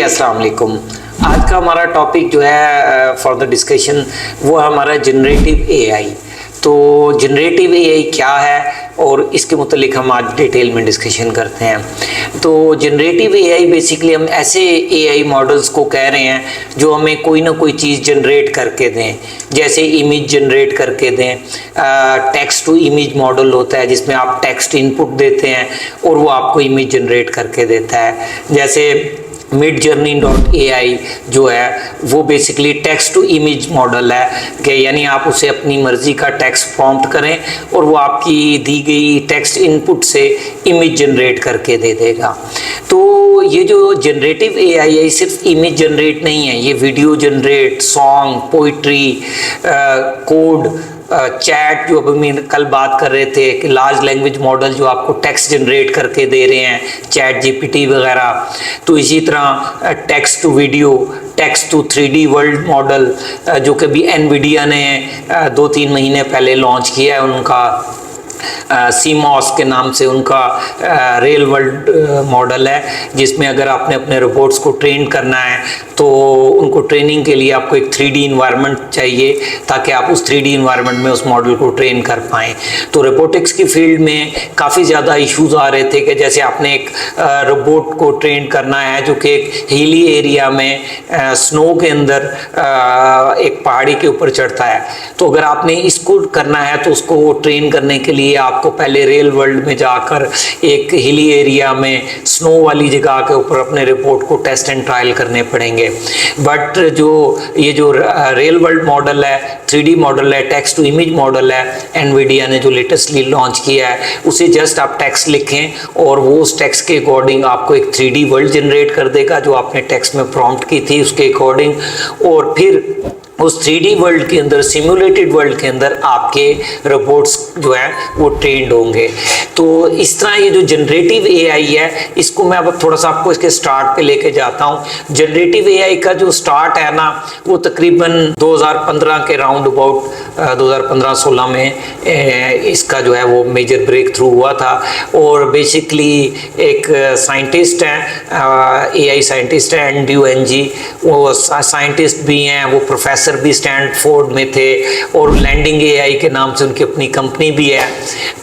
अस्सलाम वालेकुम। आज का हमारा टॉपिक जो है फॉर द डिस्कशन वो है हमारा जनरेटिव एआई। तो जनरेटिव एआई क्या है और इसके मुतालिक हम आज डिटेल में डिस्कशन करते हैं। तो जनरेटिव एआई बेसिकली हम ऐसे एआई मॉडल्स को कह रहे हैं जो हमें कोई ना कोई चीज़ जनरेट करके दें, जैसे इमेज जनरेट करके दें। टेक्स्ट टू इमेज मॉडल होता है जिसमें आप टेक्स्ट इनपुट देते हैं और वो आपको इमेज जनरेट करके देता है। जैसे midjourney.ai जो है वो basically text to image model है कि यानी आप उसे अपनी मर्जी का टेक्स्ट प्रॉम्प्ट करें और वो आपकी दी गई टेक्स्ट इनपुट से इमेज जनरेट करके दे देगा। तो ये जो जनरेटिव एआई है सिर्फ इमेज जनरेट नहीं है, ये video generate, song, poetry, code, chat जो अभी हम कल बात कर रहे थे कि लार्ज लैंग्वेज मॉडल जो आपको टेक्स्ट जनरेट करके दे रहे हैं, चैट जीपीटी वगैरह। तो इसी तरह text to video, text to 3D world model जो कि भी एनवीडिया ने 2-3 महीने पहले लॉन्च किया है, उनका सीमॉस के नाम से उनका रियल वर्ल्ड मॉडल है, जिसमें अगर आपने अपने रोबोट्स को ट्रेन करना है तो उनको ट्रेनिंग के लिए आपको एक 3D इन्वायरमेंट चाहिए ताकि आप उस 3D इन्वायरमेंट में उस मॉडल को ट्रेन कर पाएँ। तो रोबोटिक्स की फील्ड में काफ़ी ज़्यादा इश्यूज आ रहे थे कि जैसे आपने एक रोबोट को ट्रेन करना है जो कि एक हिली एरिया में स्नो के अंदर एक पहाड़ी के ऊपर चढ़ता है। तो अगर आपने इसको करना है तो उसको ट्रेन करने के लिए आपको पहले रियल वर्ल्ड में जाकर एक हिली एरिया में स्नो वाली जगह के ऊपर अपने रिपोर्ट को टेस्ट एंड ट्रायल करने पड़ेंगे। बट जो ये जो रियल वर्ल्ड मॉडल है, 3D मॉडल है, टेक्स्ट टू इमेज मॉडल है, एनवीडिया ने जो लेटेस्टली लॉन्च किया है, उसे जस्ट आप टेक्स्ट लिखें और वो उस टेक्स्ट के अकॉर्डिंग आपको एक 3D वर्ल्ड जनरेट कर देगा जो आपने टेक्स्ट में प्रॉम्प्ट की थी उसके अकॉर्डिंग। और फिर उस 3D वर्ल्ड के अंदर, सिमुलेटेड वर्ल्ड के अंदर आपके रोबोट्स जो है वो ट्रेंड होंगे। तो इस तरह ये जो जनरेटिव एआई है इसको मैं अब थोड़ा सा आपको इसके स्टार्ट पे लेके जाता हूँ। जनरेटिव एआई का जो स्टार्ट है ना वो तकरीबन 2015 के राउंड अबाउट 2015-16 में इसका जो है वो मेजर ब्रेक थ्रू हुआ था। और बेसिकली एक साइंटिस्ट हैं, एआई साइंटिस्ट हैं, एंड्रयू एनजी, वो साइंटिस्ट भी हैं, वो प्रोफेसर भी स्टैनफोर्ड में थे और लैंडिंग एआई के नाम से उनकी अपनी कंपनी भी है।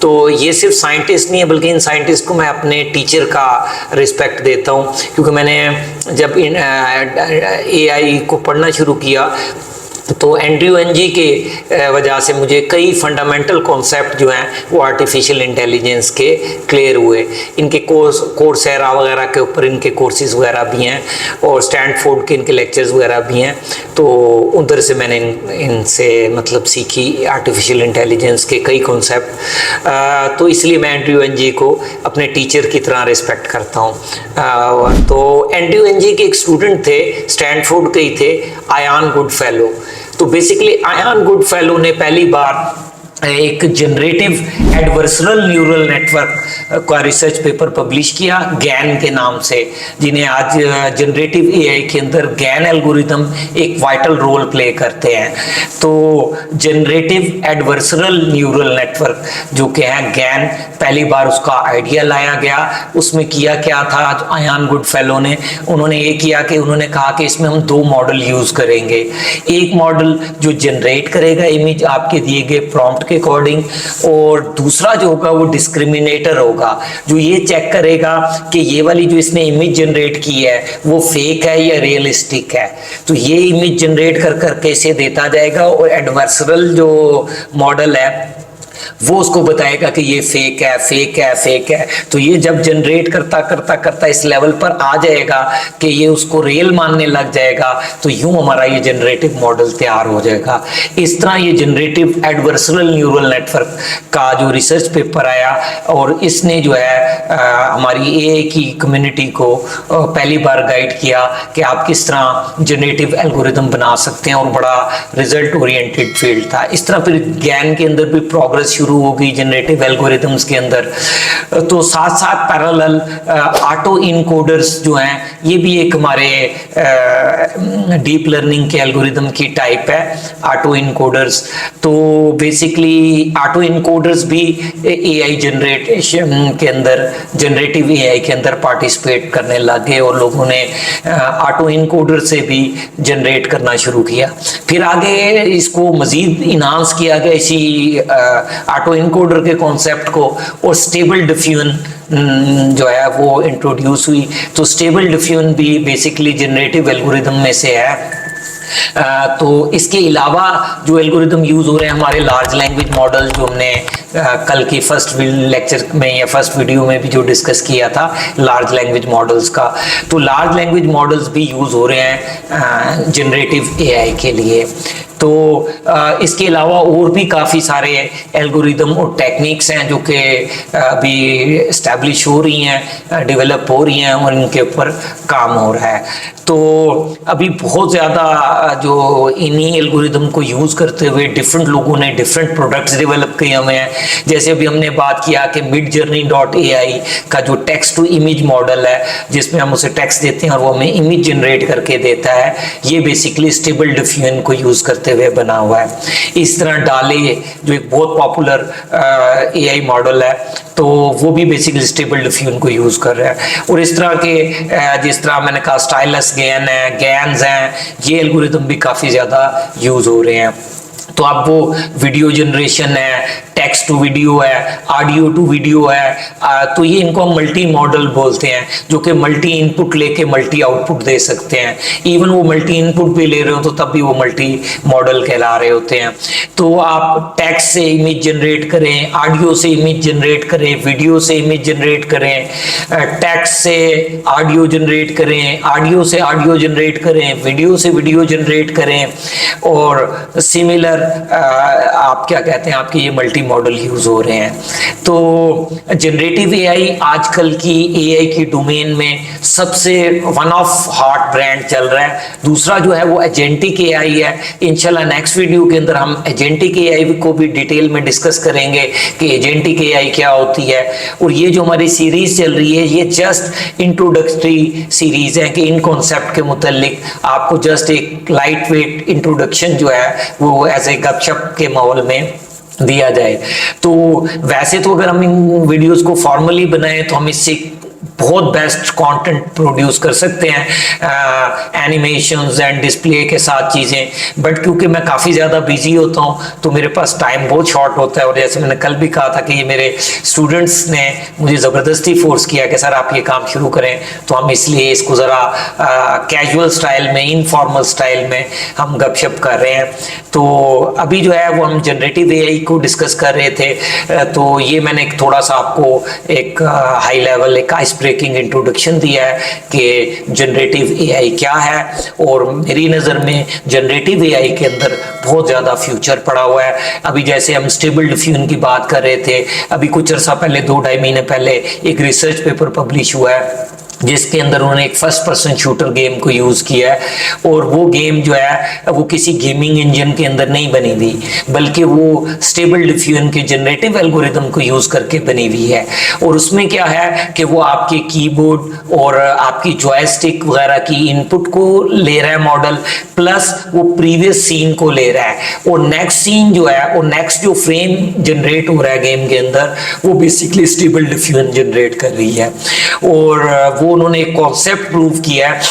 तो ये सिर्फ साइंटिस्ट नहीं है बल्कि इन साइंटिस्ट को मैं अपने टीचर का रिस्पेक्ट देता हूँ, क्योंकि मैंने जब इन एआई को पढ़ना शुरू किया तो एंड्रयू एनजी के वजह से मुझे कई फंडामेंटल कॉन्सेप्ट जो हैं वो आर्टिफिशियल इंटेलिजेंस के क्लियर हुए। इनके कोर्सेरा वगैरह के ऊपर इनके कोर्सेज वगैरह भी हैं और स्टैनफोर्ड के इनके लेक्चर्स वगैरह भी हैं। तो उधर से मैंने इनसे मतलब सीखी आर्टिफिशियल इंटेलिजेंस के कई कॉन्सेप्ट। तो इसलिए मैं एंड्रयू एनजी को अपने टीचर की तरह रिस्पेक्ट करता हूँ। तो एंड्रयू एनजी के एक स्टूडेंट थे, स्टैनफोर्ड के ही थे, आयान गुडफेलो। तो बेसिकली आयान गुडफेलो ने पहली बार एक जनरेटिव एडवर्सरल न्यूरल नेटवर्क का रिसर्च पेपर पब्लिश किया गैन के नाम से, जिन्हें आज जनरेटिव एआई के अंदर गैन एल्गोरिथम एक वाइटल रोल प्ले करते हैं। तो जनरेटिव एडवर्सरल न्यूरल नेटवर्क जो कि है गैन, पहली बार उसका आइडिया लाया गया। उसमें किया क्या था आयान गुडफेलो ने, उन्होंने ये किया कि उन्होंने कहा कि इसमें हम 2 मॉडल यूज करेंगे। एक मॉडल जो जनरेट करेगा इमेज आपके दिए गए प्रॉम्प्ट अकॉर्डिंग, और दूसरा जो होगा वो डिस्क्रिमिनेटर होगा जो ये चेक करेगा कि ये वाली जो इसने इमेज जनरेट की है वो फेक है या रियलिस्टिक है। तो ये इमेज जनरेट कर करके इसे देता जाएगा और एडवर्सरल जो मॉडल है वो उसको बताएगा कि ये फेक है, फेक है, फेक है। तो ये जब जनरेट करता करता करता इस लेवल पर आ जाएगा कि ये उसको रियल मानने लग जाएगा, तो यूं हमारा ये जनरेटिव मॉडल तैयार हो जाएगा। इस तरह ये जनरेटिव एडवर्सरल न्यूरल नेटवर्क का जो रिसर्च पेपर आया और इसने जो है हमारी एआई की कम्युनिटी को पहली बार गाइड किया कि आप किस तरह जनरेटिव एल्गोरिथम बना सकते हैं, और बड़ा रिजल्ट ओरिएंटेड फील्ड था। इस तरह फिर ज्ञान के अंदर भी प्रोग्रेस शुरू शुरू हो गई जनरेटिव एल्गोरिदम्स के अंदर। तो साथ साथ पैरेलल ऑटो इनकोडर्स जो हैं, ये भी एक हमारे डीप लर्निंग के एल्गोरिदम की टाइप है, ऑटो इनकोडर्स। तो बेसिकली ऑटो इनकोडर्स भी एआई जनरेशन के अंदर, जनरेटिव एआई के अंदर पार्टिसिपेट करने लगे और लोगों ने ऑटो इनकोडर से भी जनरेट करना शुरू किया। फिर आगे इसको मजीद इन्हांस किया गया इसी ऑटो इनकोडर के कॉन्सेप्ट को, और स्टेबल डिफ्यूजन जो है वो इंट्रोड्यूस हुई। तो स्टेबल डिफ्यूजन भी बेसिकली जनरेटिव एल्गोरिदम में से है। तो इसके अलावा जो एल्गोरिदम यूज हो रहे हैं हमारे लार्ज लैंग्वेज मॉडल, जो हमने कल की फर्स्ट लेक्चर में या फर्स्ट वीडियो में भी जो डिस्कस किया था लार्ज लैंग्वेज मॉडल्स का, तो लार्ज लैंग्वेज मॉडल्स भी यूज हो रहे हैं जनरेटिव एआई के लिए। तो इसके अलावा और भी काफ़ी सारे एल्गोरिदम और टेक्निक्स हैं जो कि अभी इस्टेब्लिश हो रही हैं, डेवलप हो रही हैं और इनके ऊपर काम हो रहा है। तो अभी बहुत ज़्यादा जो इन्हीं एल्गोरिदम को यूज़ करते हुए डिफरेंट लोगों ने डिफरेंट प्रोडक्ट्स डेवलप किए हुए हैं। जैसे अभी हमने बात किया कि midjourney.ai का जो टेक्स्ट टू इमेज मॉडल है, जिसमें हम उसे टेक्स्ट देते हैं और वो हमें इमेज जनरेट करके देता है, ये बेसिकली स्टेबल डिफ्यूजन को यूज़ करते हुए बना हुआ है। इस तरह डाले जो एक बहुत पॉपुलर एआई मॉडल है, तो वो भी बेसिकली स्टेबल डिफ्यूजन को यूज़ कर रहा है। और इस तरह के जिस तरह मैंने कहा स्टाइलस गैन है, गैन्स हैं, ये एल्गोरिदम भी काफ़ी ज़्यादा यूज़ हो रहे हैं। तो अब वो वीडियो जनरेशन है, टेक्स्ट टू वीडियो है, ऑडियो टू वीडियो है, तो ये इनको हम मल्टी मॉडल बोलते हैं, जो कि मल्टी इनपुट लेके मल्टी आउटपुट दे सकते हैं। इवन वो मल्टी इनपुट भी ले रहे हो तो तब भी वो मल्टी मॉडल कहला रहे होते हैं। तो आप टेक्स्ट से इमेज जनरेट करें, ऑडियो से इमेज जनरेट करें, वीडियो से इमेज जनरेट करें, टेक्स्ट से ऑडियो जनरेट करें, ऑडियो से ऑडियो जनरेट करें, वीडियो से वीडियो जनरेट करें, और सिमिलर आप क्या कहते हैं, आपके ये मल्टी मॉडल यूज हो रहे हैं। तो जनरेटिव एआई आजकल की एआई की डोमेन में सबसे वन ऑफ हॉट ब्रांड चल रहा है। दूसरा जो है वो एजेंटिक एआई है। इंशाल्लाह नेक्स्ट वीडियो के अंदर हम एजेंटिक एआई को भी डिटेल में डिस्कस करेंगे कि एजेंटिक एआई क्या होती है। और ये जो हमारी सीरीज चल रही है, ये जस्ट इंट्रोडक्टरी सीरीज है कि इन कॉन्सेप्ट के मुतालिक आपको जस्ट एक लाइट वेट इंट्रोडक्शन जो है वो ऐसे गपशप के माहौल में दिया जाए। तो वैसे तो अगर हम इन वीडियोस को फॉर्मली बनाएं तो हम इससे बहुत बेस्ट कंटेंट प्रोड्यूस कर सकते हैं, एनिमेशंस एंड डिस्प्ले के साथ चीज़ें। बट क्योंकि मैं काफ़ी ज़्यादा बिजी होता हूँ तो मेरे पास टाइम बहुत शॉर्ट होता है। और जैसे मैंने कल भी कहा था कि ये मेरे स्टूडेंट्स ने मुझे ज़बरदस्ती फोर्स किया कि सर आप ये काम शुरू करें, तो हम इसलिए इसको ज़रा कैजुअल स्टाइल में, इनफॉर्मल स्टाइल में हम गपशप कर रहे हैं। तो अभी जो है वो हम जनरेटिव एआई को डिस्कस कर रहे थे। तो ये मैंने थोड़ा सा आपको एक हाई लेवल, एक आइस ब्रेकिंग इंट्रोडक्शन दिया है कि जनरेटिव एआई क्या है। और मेरी नज़र में जनरेटिव एआई के अंदर बहुत ज़्यादा फ्यूचर पड़ा हुआ है। अभी जैसे हम स्टेबल डिफ्यूजन की बात कर रहे थे, अभी कुछ अर्सा पहले, 2-2.5 महीने पहले एक रिसर्च पेपर पब्लिश हुआ है जिसके अंदर उन्होंने एक फर्स्ट पर्सन शूटर गेम को यूज़ किया है। और वो गेम जो है वो किसी गेमिंग इंजन के अंदर नहीं बनी हुई, बल्कि वो स्टेबल डिफ्यूजन के जनरेटिव एल्गोरिदम को यूज़ करके बनी हुई है। और उसमें क्या है कि वो आपके कीबोर्ड और आपकी जॉयस्टिक वगैरह की इनपुट को ले रहा है मॉडल, प्लस वो प्रीवियस सीन को ले रहा है। और नेक्स्ट सीन जो है, और नेक्स्ट जो फ्रेम जनरेट हो रहा है गेम के अंदर, वो बेसिकली स्टेबल डिफ्यूजन जनरेट कर रही है। और वो उन्होंने एक कॉन्सेप्ट प्रूव किया है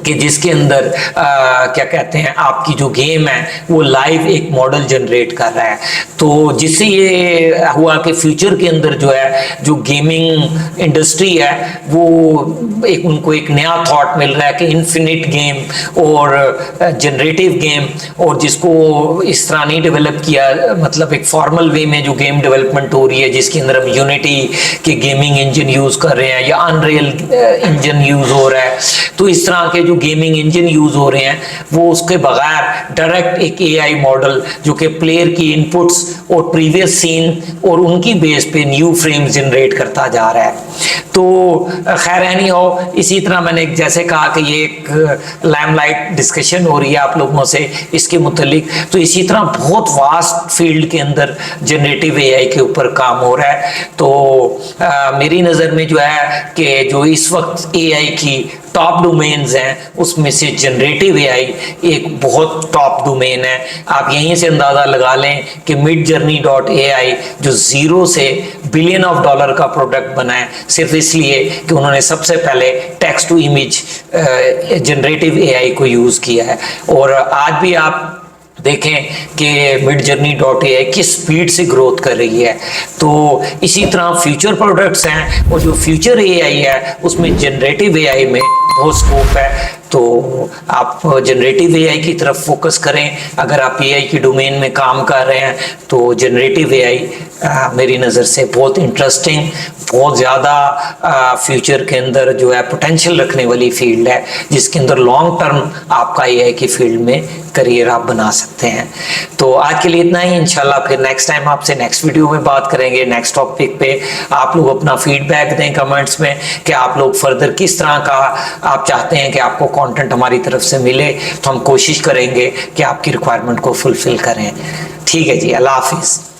कि जिसके अंदर क्या कहते हैं, आपकी जो गेम है वो लाइव एक मॉडल जनरेट कर रहा है। तो जिससे ये हुआ कि फ्यूचर के अंदर जो है, जो गेमिंग इंडस्ट्री है, वो एक उनको एक नया थॉट मिल रहा है कि इन्फिनिट गेम और जनरेटिव गेम, और जिसको इस तरह नहीं डेवलप किया, मतलब एक फॉर्मल वे में जो गेम डेवलपमेंट हो रही है जिसके अंदर हम यूनिटी के गेमिंग इंजन यूज़ कर रहे हैं या अनरियल इंजन यूज़ हो रहा है। तो इस तरह के जो गेमिंग इंजन यूज हो रहे हैं वो उसके बगैर डायरेक्ट एक एआई मॉडल जो कि प्लेयर की इनपुट्स और प्रीवियस सीन और उनकी बेस पे न्यू फ्रेम्स जनरेट करता जा रहा है। तो खैर एनी हो, इसी तरह मैंने जैसे कहा कि ये एक लाइमलाइट डिस्कशन हो रही है आप लोगों से इसके मुतालिक, तो इसी तरह बहुत वास्ट फील्ड के अंदर जनरेटिव एआई के ऊपर काम हो रहा है। तो मेरी नज़र में जो है कि जो इस वक्त एआई की टॉप डोमेन्स हैं उसमें से जनरेटिव एआई एक बहुत टॉप डोमेन है। आप यहीं से अंदाज़ा लगा लें कि midjourney.ai जो ज़ीरो से बिलियन ऑफ डॉलर का प्रोडक्ट बना है सिर्फ इसलिए कि उन्होंने सबसे पहले text to image generative AI को यूज़ किया है। और आज भी आप देखें कि midjourney.ai किस स्पीड से ग्रोथ कर रही है। तो इसी तरह फ्यूचर प्रोडक्ट्स हैं और जो फ्यूचर एआई है उसमें जनरेटिव एआई में बहुत स्कोप है। तो आप जनरेटिव एआई की तरफ फोकस करें। अगर आप एआई की डोमेन में काम कर रहे हैं तो जनरेटिव एआई मेरी नज़र से बहुत इंटरेस्टिंग, बहुत ज़्यादा फ्यूचर के अंदर जो है पोटेंशियल रखने वाली फील्ड है, जिसके अंदर लॉन्ग टर्म आपका एआई की फील्ड में करियर आप बना सकते हैं। तो आज के लिए इतना ही, इंशाल्लाह फिर नेक्स्ट टाइम आपसे नेक्स्ट वीडियो में बात करेंगे नेक्स्ट टॉपिक पे। आप लोग अपना फीडबैक दें कमेंट्स में कि आप लोग फर्दर किस तरह का आप चाहते हैं कि आपको कंटेंट हमारी तरफ से मिले, तो हम कोशिश करेंगे कि आपकी रिक्वायरमेंट को फुलफिल करें। ठीक है जी, अल्लाह हाफिज़।